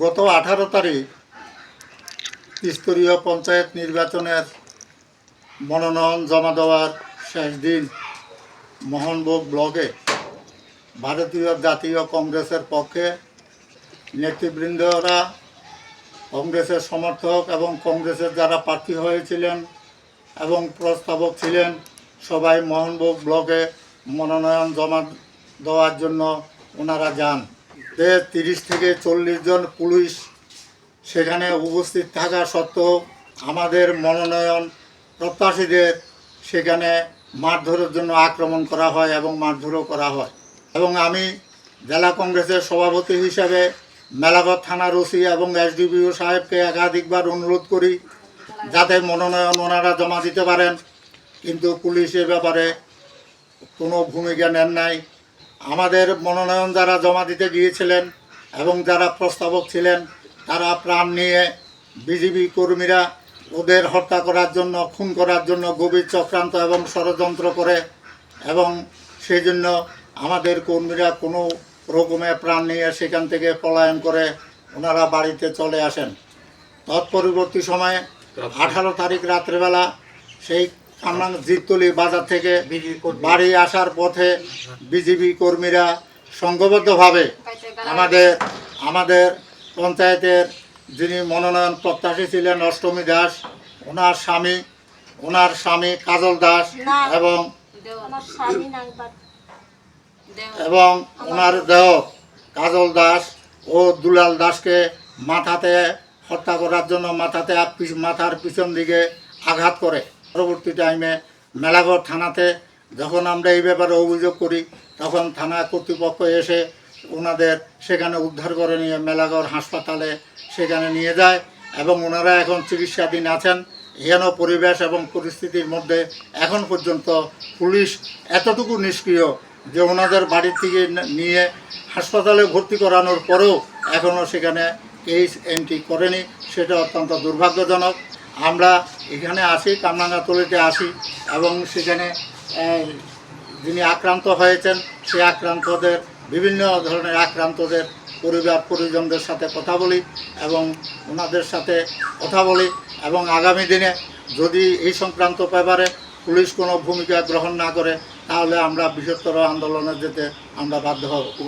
গত 18 তারিখ ত্রিস্তরীয় পঞ্চায়েত নির্বাচনের মনোনয়ন জমা দেওয়ার শেষ দিন মোহনভোগ ব্লকে ভারতীয় জাতীয় কংগ্রেসের পক্ষে নেতৃবৃন্দরা, কংগ্রেসের সমর্থক এবং কংগ্রেসের যারা প্রার্থী হয়েছিলেন এবং প্রস্তাবক ছিলেন, সবাই মোহনভোগ ব্লকে মনোনয়ন জমা দেওয়ার জন্য ওনারা যান। 30 থেকে 40 জন পুলিশ সেখানে উপস্থিত থাকা সত্ত্বেও আমাদের মনোনয়ন প্রত্যাশীদের সেখানে মারধরের জন্য আক্রমণ করা হয় এবং মারধরও করা হয়। এবং আমি জেলা কংগ্রেসের সভাপতি হিসাবে মেলাঘর থানার ওসি এবং এসডিপিও সাহেবকে একাধিকবার অনুরোধ করি যাতে মনোনয়ন ওনারা জমা দিতে পারেন, কিন্তু পুলিশ এ ব্যাপারে কোনো ভূমিকা নেন নাই। আমাদের মনোনয়ন যারা জমা দিতে গিয়েছিলেন এবং যারা প্রস্তাবক ছিলেন তারা প্রাণ নিয়ে বিজেপি কর্মীরা ওদের হত্যা করার জন্য, খুন করার জন্য গভীর চক্রান্ত এবং ষড়যন্ত্র করে, এবং সেই জন্য আমাদের কর্মীরা কোনো রকমে প্রাণ নিয়ে সেখান থেকে পলায়ন করে ওনারা বাড়িতে চলে আসেন। তৎপরবর্তী সময়ে 18 তারিখ রাত্রেবেলা সেই জিততলি বাজার থেকে বাড়ি আসার পথে বিজেপি কর্মীরা সংঘবদ্ধভাবে আমাদের পঞ্চায়েতের যিনি মনোনয়ন প্রত্যাশী ছিলেন অষ্টমী দাস, ওনার স্বামী কাজল দাস এবং ওনার দেহ কাজল দাস ও দুলাল দাসকে মাথাতে হত্যা করার জন্য মাথার পিছন দিকে আঘাত করে। পরবর্তী টাইমে মেলাঘর থানাতে যখন আমরা এই ব্যাপারে অভিযোগ করি তখন থানা কর্তৃপক্ষ এসে ওনাদের সেখানে উদ্ধার করে নিয়ে মেলাঘর হাসপাতালে সেখানে নিয়ে যায় এবং ওনারা এখন চিকিৎসাধীন আছেন। হেন পরিবেশ এবং পরিস্থিতির মধ্যে এখন পর্যন্ত পুলিশ এতটুকু নিষ্ক্রিয় যে ওনাদের বাড়ির থেকে নিয়ে হাসপাতালে ভর্তি করানোর পরেও এখনও সেখানে কেস এন্ট্রি করেনি। সেটা অত্যন্ত দুর্ভাগ্যজনক। আমরা এখানে আসি, কামরাঙ্গাতলিতে আসি এবং সেখানে যিনি আক্রান্ত হয়েছেন সেই আক্রান্তদের, বিভিন্ন ধরনের আক্রান্তদের পরিবার পরিজনদের সাথে কথা বলি এবং আগামী দিনে যদি এই সংক্রান্ত ব্যাপারে পুলিশ কোনো ভূমিকা গ্রহণ না করে তাহলে আমরা বৃহত্তর আন্দোলনে যেতে আমরা বাধ্য হব।